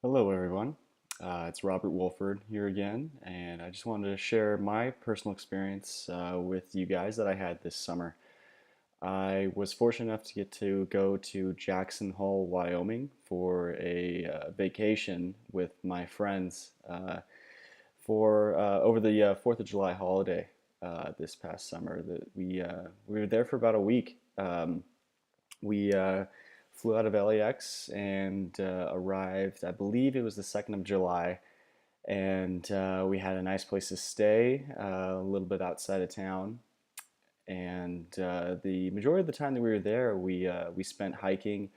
Hello, everyone. It's Robert Wolford here again, and I just wanted to share my personal experience with you guys that I had this summer. I was fortunate enough to get to go to Jackson Hole, Wyoming for a vacation with my friends for over the 4th of July holiday this past summer. We were there for about a week. We flew out of LAX and arrived, I believe it was the 2nd of July, and we had a nice place to stay a little bit outside of town. And the majority of the time that we were there, we spent hiking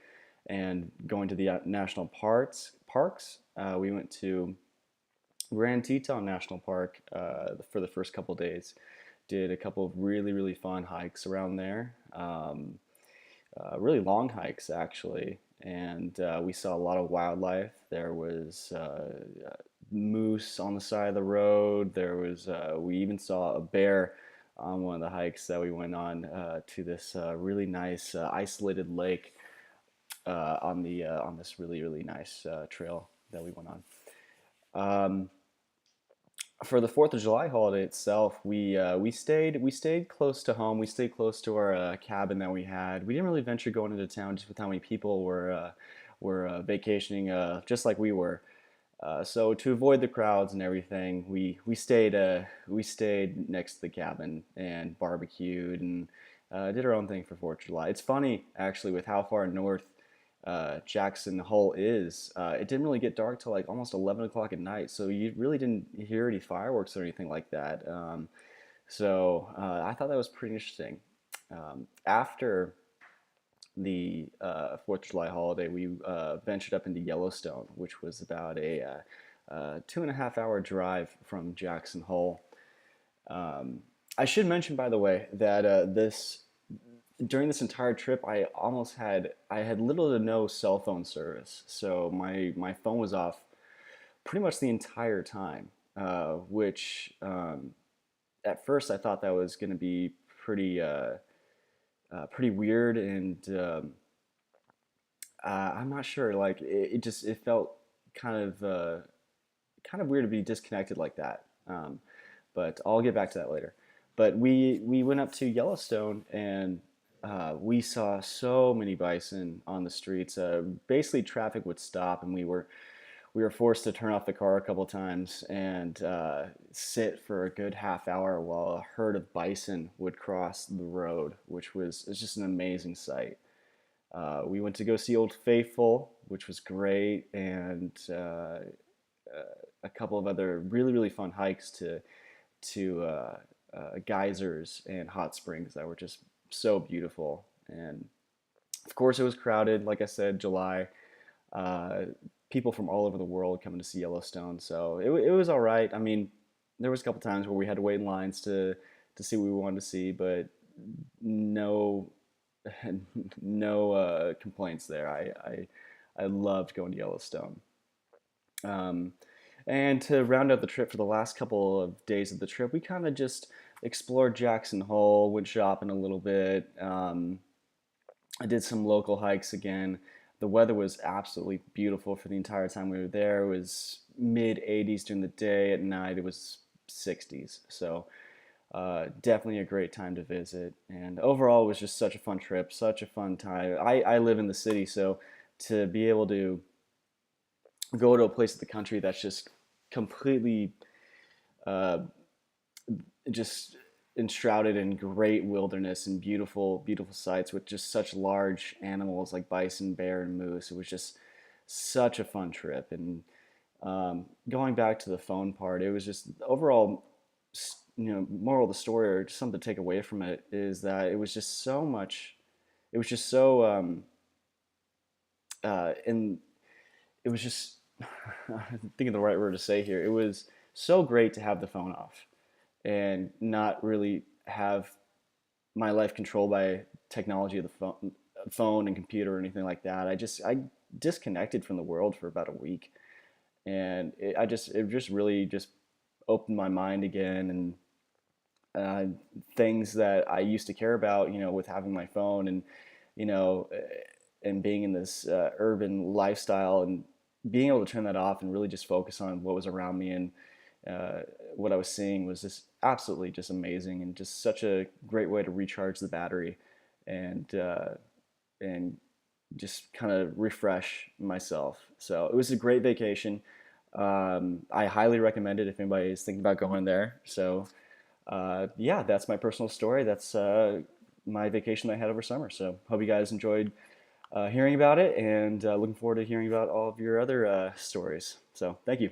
and going to the national parks. We went to Grand Teton National Park for the first couple days. Did a couple of really fun hikes around there. Really long hikes actually, and we saw a lot of wildlife. There was moose on the side of the road. We even saw a bear on one of the hikes that we went on to this really nice isolated lake on this really nice trail that we went on. Um, for the Fourth of July holiday itself, we stayed close to home. We stayed close to our cabin that we had. We didn't really venture going into town just with how many people were vacationing, just like we were. So to avoid the crowds and everything, we stayed next to the cabin and barbecued and did our own thing for Fourth of July. It's funny actually with how far north Jackson Hole is. It didn't really get dark till like almost 11 o'clock at night, so you really didn't hear any fireworks or anything like that. I thought that was pretty interesting. After the 4th of July holiday, we ventured up into Yellowstone, which was about a 2.5 hour drive from Jackson Hole. I should mention, by the way, that this during this entire trip, I had little to no cell phone service, so my phone was off pretty much the entire time. Which at first I thought that was going to be pretty weird, and I'm not sure. Like it felt kind of kind of weird to be disconnected like that. But I'll get back to that later. But we went up to Yellowstone and we saw so many bison on the streets. Basically, traffic would stop, and we were forced to turn off the car a couple times and sit for a good half hour while a herd of bison would cross the road, which was it's just an amazing sight. We went to go see Old Faithful, which was great, and a couple of other really fun hikes to geysers and hot springs that were just so beautiful. And of course, it was crowded. Like I said, July. Uh, People from all over the world coming to see Yellowstone, so it was all right. I mean, there was a couple times where we had to wait in lines to see what we wanted to see, but no no complaints there. I loved going to Yellowstone. Um, and to round out the trip for the last couple of days of the trip, we kind of just explored Jackson Hole, went shopping a little bit. I did some local hikes again. The weather was absolutely beautiful for the entire time we were there. It was mid 80s during the day. At night, it was 60s. So definitely a great time to visit. And overall, it was just such a fun trip, such a fun time. I live in the city, so to be able to go to a place in the country that's just completely uh, just enshrouded in great wilderness and beautiful sights with just such large animals like bison, bear, and moose. It was just such a fun trip. And going back to the phone part, it was just overall, moral of the story or just something to take away from it is that it was just so much. It was just so, and it was just, I'm thinking the right word to say here. It was so great to have the phone off and not really have my life controlled by technology of the phone and computer or anything like that. I disconnected from the world for about a week, and it just really just opened my mind again, and things that I used to care about, with having my phone and you know, and being in this urban lifestyle and being able to turn that off and really just focus on what was around me and what I was seeing was just absolutely just amazing and just such a great way to recharge the battery and just kind of refresh myself. So it was a great vacation. I highly recommend it if anybody is thinking about going there. So yeah, that's my personal story. That's my vacation I had over summer. So hope you guys enjoyed hearing about it, and looking forward to hearing about all of your other stories. So thank you.